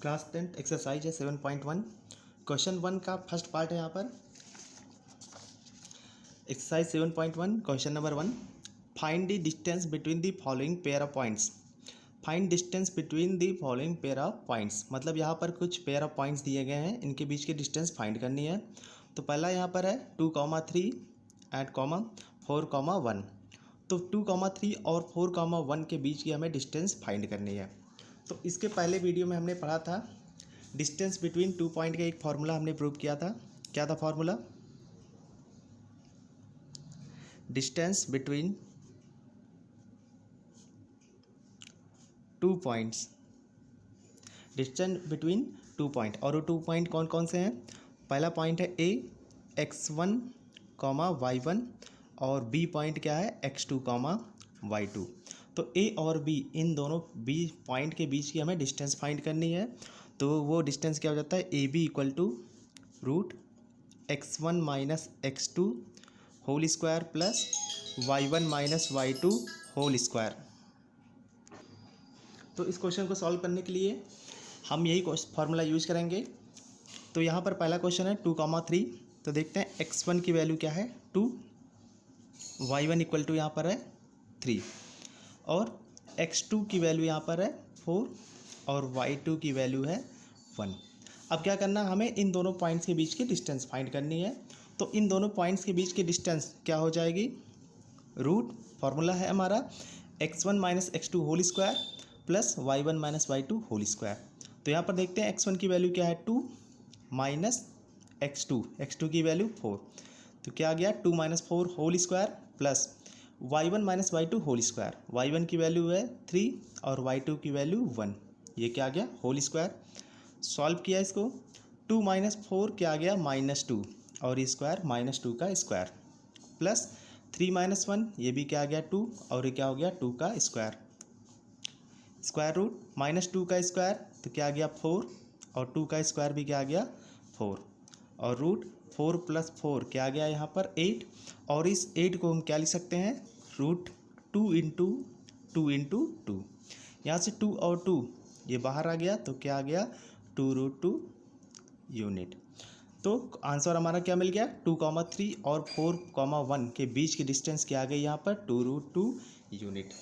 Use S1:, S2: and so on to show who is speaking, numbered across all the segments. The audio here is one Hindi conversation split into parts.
S1: क्लास 10 एक्सरसाइज है 7.1। क्वेश्चन 1 का फर्स्ट पार्ट है यहाँ पर। Exercise 7.1 question number 1, find the distance between the following pair of points. Find distance between the following pair of points, मतलब यहाँ पर कुछ पेयर ऑफ पॉइंट्स दिए गए हैं, इनके बीच की डिस्टेंस फाइंड करनी है। तो पहला यहाँ पर है 2,3 एंड 4,1। तो 2,3 और 4,1 के बीच की हमें डिस्टेंस फाइंड करनी है। तो इसके पहले वीडियो में हमने पढ़ा था डिस्टेंस बिटवीन 2 पॉइंट का एक फार्मूला हमने प्रूव किया था। क्या था formula? Distance between 2 points, distance between 2 point. और वो 2 पॉइंट कौन कौन से हैं? पहला पॉइंट है ए x1, y1 और बी पॉइंट क्या है x2, y2। तो ए और बी, इन दोनों बी पॉइंट के बीच की हमें डिस्टेंस फाइंड करनी है। तो वो डिस्टेंस क्या हो जाता है? A B equal to √x1 minus x2 whole square plus y1 minus y2 whole square. तो इस क्वेश्चन को सॉल्व करने के लिए हम यही फार्मूला यूज करेंगे। तो यहाँ पर पहला क्वेश्चन है 2,3। तो देखते हैं x1 की वैल्यू क्या है 2, y1 इक्वल टू यहाँ पर है 3 और x2 की वैल्यू यहाँ पर है 4 और y2 की वैल्यू है 1। अब क्या करना, हमें इन दोनों पॉइंट्स के बीच की डिस्टेंस फाइंड करनी है। तो इन दोनों पॉइंट्स के बीच की डिस्टेंस क्या हो जाएगी? रूट, फार्मूला है हमारा x1 minus x2 whole square plus y1 minus y2 whole square. तो यहाँ पर देखते हैं x1 की वैल्यू क्या है 2 माइनस x2 की वैल्यू 4। तो क्या आ गया 2 minus 4 whole square plus y1 minus y2 whole square. y1 की वैल्यू है 3 और y2 की वैल्यू 1। ये क्या आ गया? Whole square. सॉल्व किया इसको, 2 माइनस 4 क्या आ गया? -2 और स्क्वायर -2 का स्क्वायर प्लस 3 माइनस 1, ये भी क्या आ गया 2 और ये क्या हो गया 2 का स्क्वायर। स्क्वायर रूट -2 का स्क्वायर तो क्या आ गया 4 और 2 का स्क्वायर भी क्या आ गया 4 और रूट 4 प्लस 4 क्या आ गया यहाँ पर 8। और इस 8 को हम क्या लिख सकते हैं? √2 इंटू 2। यहाँ से 2 और 2 ये बाहर आ गया तो क्या आ गया 2√2 यूनिट। तो आंसर हमारा क्या मिल गया? 2,3 और 4,1 के बीच की डिस्टेंस क्या आ गई यहाँ पर? 2√2 यूनिट।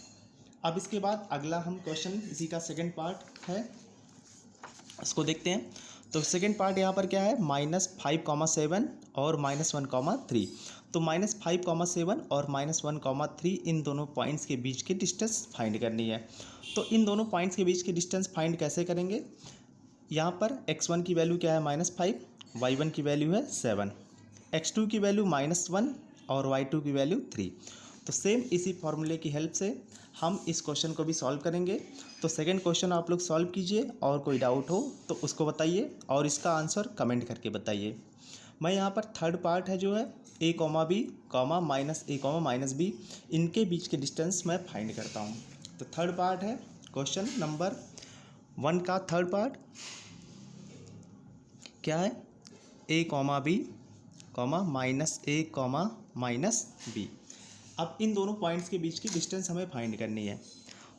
S1: अब इसके बाद अगला हम क्वेश्चन, इसी का सेकंड पार्ट है, उसको देखते हैं। तो सेकंड पार्ट यहाँ पर क्या है? -5,7 और -1,3। तो -5,7 और -1,3 इन दोनों पॉइंट्स के बीच की डिस्टेंस फाइंड करनी है। तो इन दोनों पॉइंट्स के बीच की डिस्टेंस फाइंड कैसे करेंगे? यहाँ पर x1 की वैल्यू क्या है? -5, y1 की वैल्यू है 7, x2 की वैल्यू -1 और y2 की वैल्यू 3। तो सेम इसी फॉर्मूले की हेल्प से हम इस क्वेश्चन को भी सॉल्व करेंगे। तो सेकंड क्वेश्चन आप लोग सॉल्व कीजिए और कोई डाउट हो तो उसको बताइए और इसका आंसर कमेंट करके बताइए। मैं यहाँ पर थर्ड पार्ट है जो है a, b, -a, -b, इनके बीच के डिस्टेंस मैं फाइंड करता हूँ। तो थर्ड पार्ट है क्वेश्चन नंबर 1 का थर्ड पार्ट क्या है? a, b, -a, -b। अब इन दोनों पॉइंट्स के बीच की डिस्टेंस हमें फाइंड करनी है।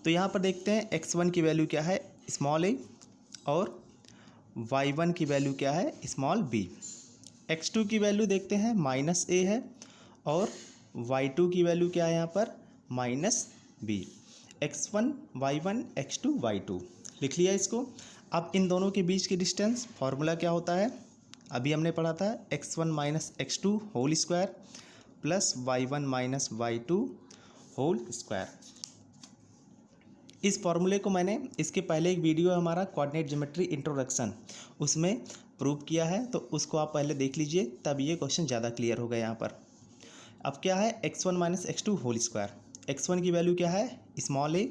S1: तो यहाँ पर देखते हैं x1 की वैल्यू क्या है? स्मॉल a और y1 की वैल्यू क्या है? Small b। x2 की वैल्यू देखते हैं -a है और y2 की वैल्यू क्या है यहाँ पर? -b। x1 y1 x2 y2 लिख लिया इसको। अब इन दोनों के बीच की डिस्टेंस फार्मूला क्या होता है? अभी हमने पढ़ा था x1 minus x2 whole square plus y1 minus y2 whole square. इस फॉर्मूले को मैंने इसके पहले एक वीडियो है हमारा कोऑर्डिनेट ज्योमेट्री इंट्रोडक्शन, उसमें प्रूव किया है, तो उसको आप पहले देख लीजिए, तब ये क्वेश्चन ज़्यादा क्लियर होगा यहाँ पर। अब क्या है? x1 minus x2 whole square. x1 की वैल्यू क्या है? स्मॉल a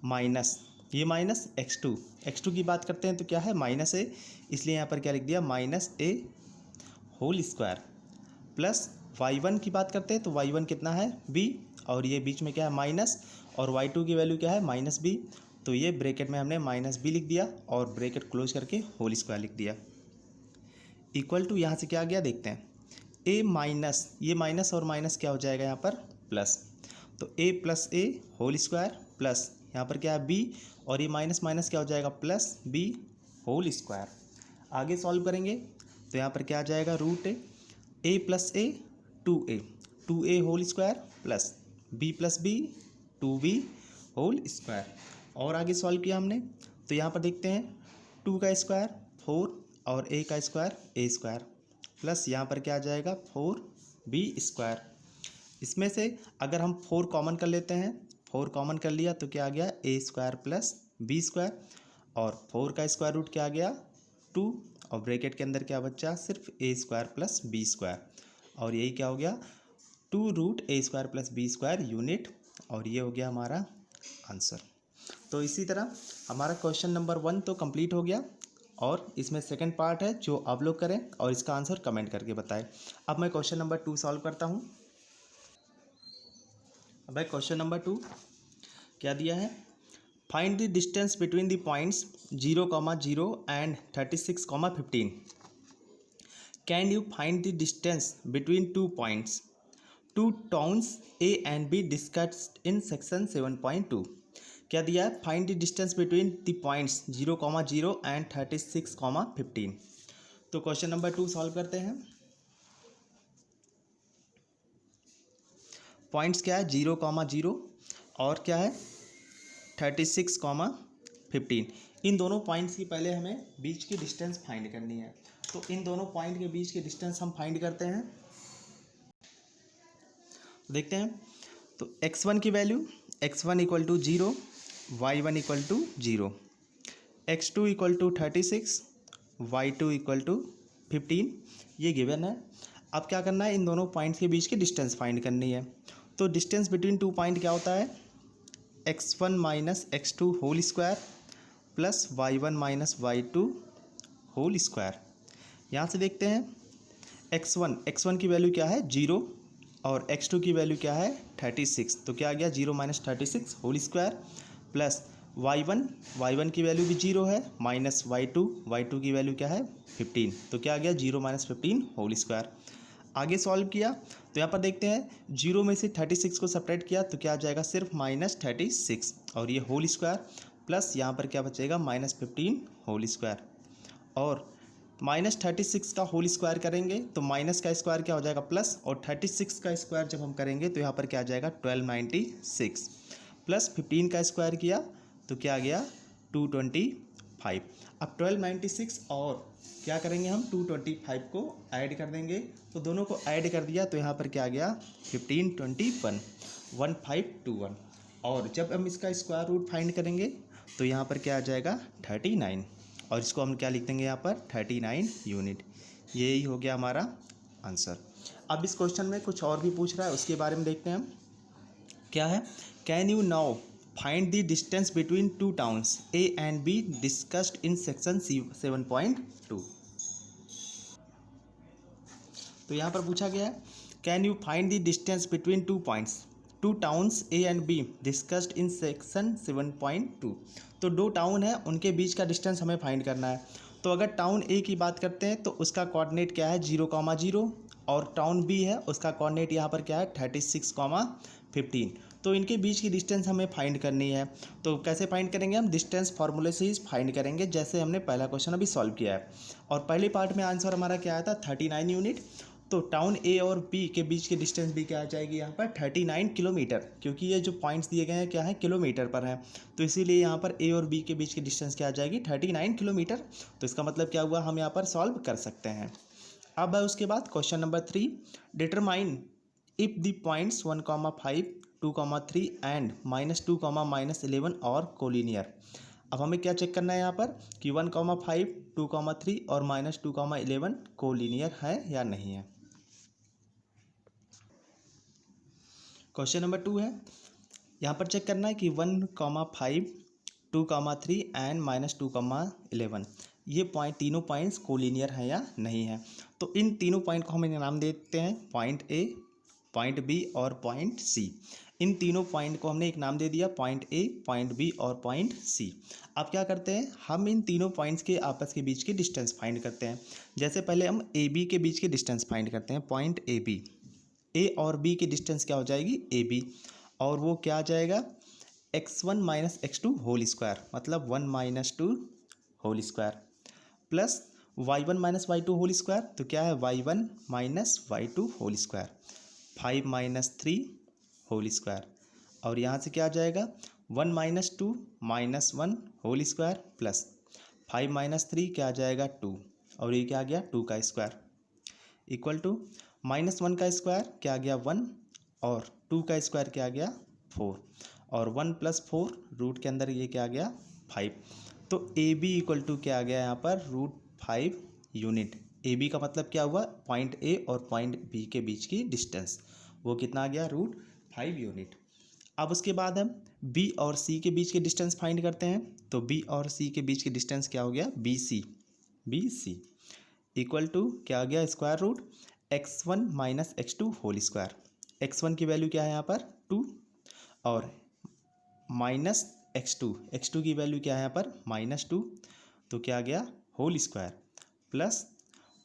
S1: माइनस ये माइनस x2 की बात करते हैं तो क्या है? -a, इसलिए यहाँ पर क्या लिख दिया? -a whole square plus y1 की बात करते हैं तो y1 कितना है? b और ये बीच में क्या है? माइनस, और y2 की वैल्यू क्या है? -b। तो ये ब्रैकेट में हमने -b लिख दिया और ब्रैकेट क्लोज करके होल स्क्वायर लिख दिया इक्वल टू, यहाँ से क्या आ गया देखते हैं, a माइनस, ये माइनस और माइनस क्या हो जाएगा यहाँ पर? प्लस। तो a plus a whole square plus यहाँ पर क्या है? b और ये माइनस माइनस क्या हो जाएगा? Plus b whole square. आगे सॉल्व करेंगे तो यहाँ पर क्या आ जाएगा, root A plus A 2a whole square plus B 2b whole square. और आगे सॉल्व किया हमने तो यहाँ पर देखते हैं 2 का स्क्वायर 4 और a का स्क्वायर a स्क्वायर प्लस यहाँ पर क्या आ जाएगा 4b स्क्वायर। इसमें से अगर हम 4 कॉमन कर लेते हैं, 4 कॉमन कर लिया तो क्या आ गया a square plus b square और 4 का स्क्वायर रूट क्या आ गया 2 और ब्रैकेट के अंदर क्या बचा सिर्फ a square plus b square और यही क्या हो गया 2 root a square plus b square unit और ये हो गया हमारा आंसर। तो इसी तरह हमारा क्वेश्चन नंबर 1 तो कंप्लीट हो गया और इसमें सेकंड पार्ट है जो आप लोग करें और इसका आंसर कमेंट करके बताएं। अब मैं क्वेश्चन नंबर 2 सॉल्व करता हूँ। अब भाई क्वेश्चन नंबर 2 क्या दिया है, find the distance between the points 0,0 and 36,15। Can you find the distance between 2 points, 2 towns A and B discussed in section 7.2। क्या दिया है, find the distance between the points 0,0 and 36,15। तो क्वेश्चन नंबर 2 सॉल्व करते हैं। पॉइंट्स क्या है 0,0 और क्या है 36,15। इन दोनों पॉइंट्स की पहले हमें बीच की डिस्टेंस फाइंड करनी है। तो इन दोनों पॉइंट के बीच की डिस्टेंस हम फाइंड करते हैं। देखते हैं तो x1 की value x1 equal to 0, y1 equal to 0, x2 equal to 36, y2 equal to 15 ये गिवन है। अब क्या करना है, इन दोनों पॉइंट्स के बीच की डिस्टेंस फाइंड करनी है। तो डिस्टेंस बिटवीन 2 पॉइंट क्या होता है, x1 minus x2 whole square plus y1 minus y2 whole square. यहाँ से देखते हैं x1 की वैल्यू क्या है 0 और x2 की वैल्यू क्या है 36। तो क्या आ गया 0 minus 36 whole square plus y1 की वैल्यू भी 0 है माइनस y2 की वैल्यू क्या है 15। तो क्या आ गया 0 माइनस 15 होल स्क्वायर। आगे सॉल्व किया तो यहाँ पर देखते हैं 0 में से 36 को सेपरेट किया तो क्या आ जाएगा सिर्फ माइनस 36 और ये होल स्क्वायर प्लस यहाँ पर क्या बचेगा माइनस 15 होल स्क्वायर और माइनस 36 का होल स्क्वायर करेंगे तो माइनस का स्क्वायर क्या हो जाएगा प्लस और 36 का स्क्वायर जब हम करेंगे तो यहाँ पर क्या आ जाएगा 1296 प्लस 15 का स्क्वायर किया तो क्या आ गया 225। अब 1296 और क्या करेंगे हम 225 को ऐड कर देंगे तो दोनों को ऐड कर दिया तो यहाँ पर क्या आ गया 1521 1521 और जब हम इसका स्क्वायर रूट फाइंड करेंगे तो यहाँ पर क्या आ जाएगा 39 और इसको हम क्या लिख देंगे यहाँ पर 39 यूनिट। यही हो गया हमारा आंसर। अब इस क्वेश्चन में कुछ और भी पूछ रहा है उसके बारे में देखते हैं हम क्या है। Can you now find the distance between 2 towns A and B discussed in section 7.2। तो यहाँ पर पूछा गया है can you find the distance between 2 points, 2 towns A and B discussed in section 7.2। तो 2 टाउन है उनके बीच का डिस्टेंस हमें फाइंड करना है। तो अगर टाउन A की बात करते हैं तो उसका कोऑर्डिनेट क्या है 0,0 और टाउन B है उसका कोऑर्डिनेट यहाँ पर क्या है 36,15। तो इनके बीच की डिस्टेंस हमें फाइंड करनी है। तो कैसे फाइंड करेंगे हम, डिस्टेंस फार्मूले से ही फाइंड करेंगे जैसे हमने पहला क्वेश्चन अभी सॉल्व किया है। और पहले पार्ट में आंसर हमारा क्या आया था 39 यूनिट। तो टाउन A और B के बीच की डिस्टेंस भी क्या आ जाएगी यहाँ पर 39 किलोमीटर, क्योंकि ये जो पॉइंट्स दिए गए हैं क्या है किलोमीटर पर हैं। तो इसीलिए यहाँ पर A और B के बीच की डिस्टेंस क्या आ जाएगी 39 किलोमीटर। तो इसका मतलब क्या हुआ, हम यहाँ पर सॉल्व कर सकते हैं। अब है उसके बाद question number 3, determine if the points 1,5, 2,3 and -2, -11 और कोलिनियर। अब हमें क्या चेक करना है यहाँ पर कि 1,5, 2,3 और -2, 11 कोलिनियर है या नहीं है। क्वेश्चन नंबर 2 है, यहाँ पर चेक करना है कि 1,5, 2,3 एंड -2, 11 ये तीनों पॉइंट्स कोलिनियर हैं या नहीं है। तो इन तीनों पॉइंट को हम नाम देते हैं पॉइंट A, पॉइंट B और पॉइंट C। इन तीनों पॉइंट को हमने एक नाम दे दिया पॉइंट A, पॉइंट B और पॉइंट C। अब क्या करते हैं, हम इन तीनों पॉइंट्स के आपस के बीच की डिस्टेंस फाइंड करते हैं। जैसे पहले हम AB के बीच की डिस्टेंस फाइंड करते हैं पॉइंट AB। A और B की डिस्टेंस क्या हो जाएगी AB और वो क्या आ जाएगा x1 minus x2 whole square, मतलब 1 - 2 whole square plus y1 minus y2 whole square, तो क्या है y1 minus y2 whole square, 5 minus 3 whole square, और यहाँ से क्या आ जाएगा 1 minus 2 minus 1 whole square plus 5 minus 3 क्या आ जाएगा 2, और ये क्या आ गया 2 का स्क्वायर इक्वल टू -1 का स्क्वायर क्या आ गया 1, और 2 का स्क्वायर क्या आ गया 4, और 1 प्लस 4 रूट के अंदर ये क्या आ गया 5। तो ए बी इक्वल टू क्या आ गया यहाँ पर √5 यूनिट। ए बी का मतलब क्या हुआ, पॉइंट ए और पॉइंट बी के बीच की डिस्टेंस, वो कितना आ गया √5 यूनिट। अब उसके बाद हम बी और सी के बीच के डिस्टेंस फाइंड करते हैं। तो बी और सी के बीच की डिस्टेंस क्या हो गया बी सी इक्वल टू क्या आ गया square root x1 minus x2 whole square. x1 की वैल्यू क्या है यहाँ पर 2, और माइनस x2 की वैल्यू क्या है यहाँ पर -2, तो क्या आ गया whole square plus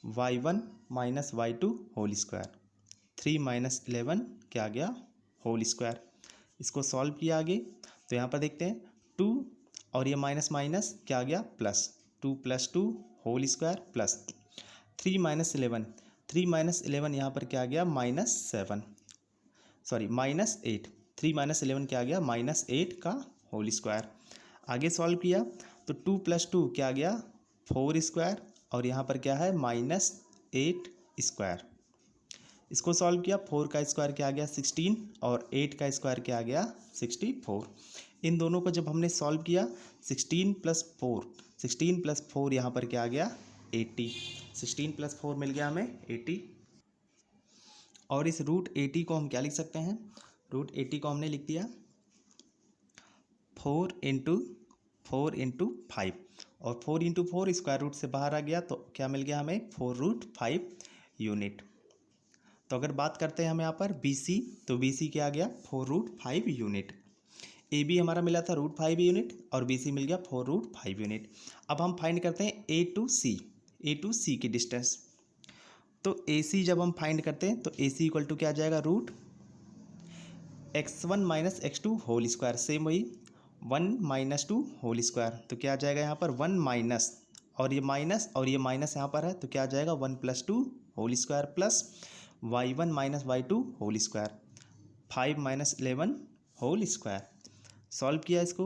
S1: y1 minus y2 whole square, 3 minus 11 क्या आ गया होल स्क्वायर। इसको सॉल्व किया आगे, तो यहाँ पर देखते हैं 2 और ये माइनस माइनस क्या आ गया plus, 2 + 2 whole square plus 3 minus 11 यहाँ पर क्या आ गया -8, 3 माइनस 11 क्या आ गया -8 का होल स्क्वायर। आगे सॉल्व किया तो 2 + 2 क्या आ गया 4 स्क्वायर, और यहाँ पर क्या है -8 स्क्वायर। इसको सॉल्व किया 4 का स्क्वायर क्या आ गया 16, और 8 का स्क्वायर क्या आ गया 64। इन दोनों को जब हमने सॉल्व किया 16 + 4 यहाँ पर क्या आ गया 80, 16 + 4 मिल गया हमें 80। और इस √80 को हम क्या लिख सकते हैं, √80 को हमने लिख दिया 4 × 5, और 4 × 4 स्क्वायर रूट से बाहर आ गया, तो क्या मिल गया हमें 4√5 यूनिट। तो अगर बात करते हैं हम यहाँ पर BC, तो BC क्या आ गया 4√5 यूनिट। AB हमारा मिला था √5 यूनिट, और BC मिल गया 4√5 यूनिट। अब हम फाइंड करते हैं A to C की डिस्टेंस। तो AC जब हम फाइंड करते हैं तो AC इक्वल टू क्या आ जाएगा √x1 minus x2 whole square, same वही 1 माइनस 2 होल स्क्वायर, तो क्या आ जाएगा यहाँ पर 1 माइनस, और ये माइनस यहाँ पर है, तो क्या आ जाएगा 1 + 2 whole square plus y1 minus y2 whole square, 5 minus 11 whole square. Solve किया इसको,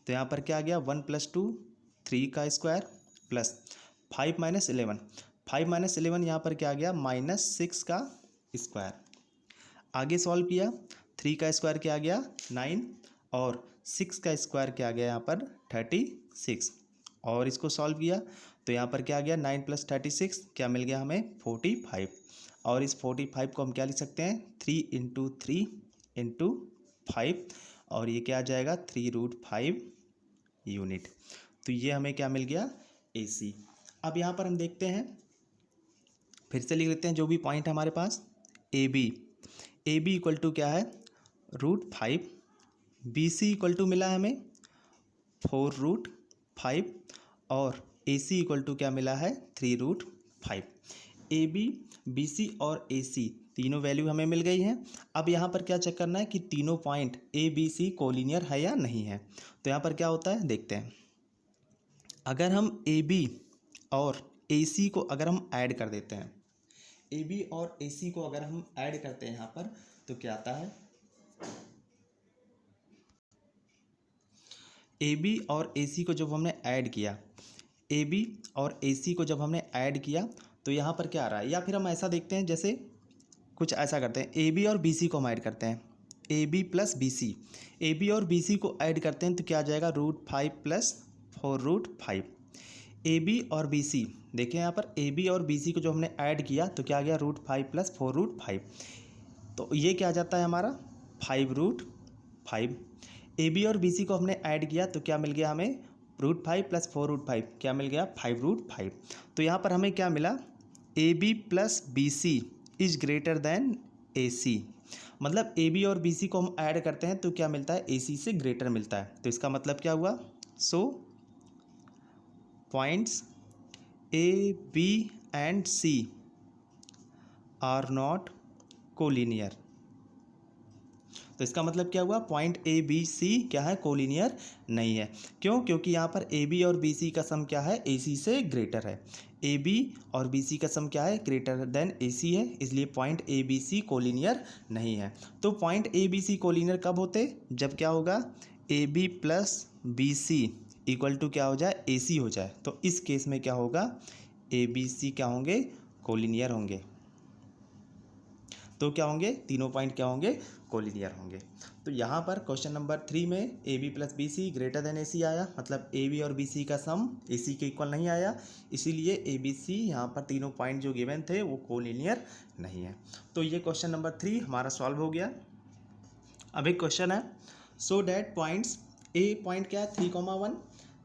S1: तो यहाँ पर क्या आ गया 1 + 2 3 का स्क्वायर प्लस 5 माइनस 11 यहाँ पर क्या आ गया -6 का स्क्वायर। आगे सॉल्व किया 3 का स्क्वायर क्या आ गया 9, और 6 का स्क्वायर क्या आ गया यहाँ पर 36, और इसको सॉल्व किया तो यहाँ पर क्या आ गया 9 + 36 क्या मिल गया हमें 45, और इस 45 को हम क्या लिख सकते हैं 3 × 3 × 5, और ये क्या आ जाएगा 3√5 यूनिट। तो ये हमें क्या मिल गया AC। अब यहाँ पर हम देखते हैं, फिर से लिख लेते हैं जो भी पॉइंट है हमारे पास। AB इक्वल टू क्या है √5, BC इक्वल टू मिला है हमें 4√5, और AC इक्वल टू क्या मिला है 3√5। AB, BC और AC तीनों वैल्यू हमें मिल गई हैं। अब यहाँ पर क्या चेक करना है कि तीनों पॉइंट ABC कोलिनियर है या नहीं है। तो यहाँ पर क्या होता है देखते हैं, अगर हम AB और AC को अगर हम ऐड कर देते हैं, AB और AC को अगर हम ऐड करते हैं यहाँ पर, तो क्या आता है AB और AC को जब हमने ऐड किया, AB और AC को जब हमने ऐड किया तो यहाँ पर क्या आ रहा है, या फिर हम ऐसा देखते हैं जैसे कुछ ऐसा करते हैं AB और BC को हम ऐड करते हैं, AB + BC, AB और BC को ऐड करते हैं तो क्या आ जाएगा √5 + 4√5। AB और BC देखिए यहाँ पर AB और BC को जो हमने ऐड किया तो क्या आ गया √5 + 4√5, तो ये क्या आ जाता है हमारा 5√5। AB और BC को हमने ऐड किया तो क्या मिल गया हमें √5 + 4√5 क्या मिल गया 5√5। तो यहाँ पर हमें क्या मिला AB + BC is greater than AC, मतलब AB और BC को हम ऐड करते हैं तो क्या मिलता है AC से ग्रेटर मिलता है। तो इसका मतलब क्या हुआ, so points A, B and C are not collinear. तो इसका मतलब क्या हुआ, पॉइंट ए बी सी क्या है, कोलिनियर नहीं है। क्यों? क्योंकि यहाँ पर ए बी और बी सी का सम क्या है, ए सी से ग्रेटर है। ए बी और बी सी का सम क्या है, ग्रेटर देन ए सी है, इसलिए point A B C collinear नहीं है। तो point A B C collinear कब होते, जब क्या होगा, A B plus B C equal to क्या हो जाए, ए सी हो जाए। तो इस केस में क्या होगा, ए बी सी क्या होंगे, कोलिनियर होंगे। तो क्या होंगे, तीनों पॉइंट क्या होंगे, कोलिनियर होंगे। तो यहाँ पर क्वेश्चन नंबर 3 में A B plus B C greater than A C आया, मतलब ए बी और बी सी का सम ए सी के इक्वल नहीं आया, इसीलिए ए बी सी यहाँ पर तीनों पॉइंट जो गिवन थे वो कोलिनियर नहीं है। तो ये क्वेश्चन नंबर 3 हमारा सॉल्व हो गया। अब एक क्वेश्चन है, so that points, A point क्या है 3,1,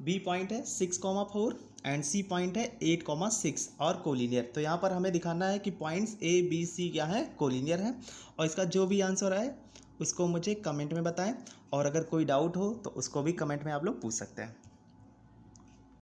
S1: बी पॉइंट है 6,4 एंड सी पॉइंट है 8,6 और कोलिनियर। तो यहाँ पर हमें दिखाना है कि पॉइंट्स ए बी सी क्या है, कोलिनियर है। और इसका जो भी आंसर आए उसको मुझे कमेंट में बताएं, और अगर कोई डाउट हो तो उसको भी कमेंट में आप लोग पूछ सकते हैं।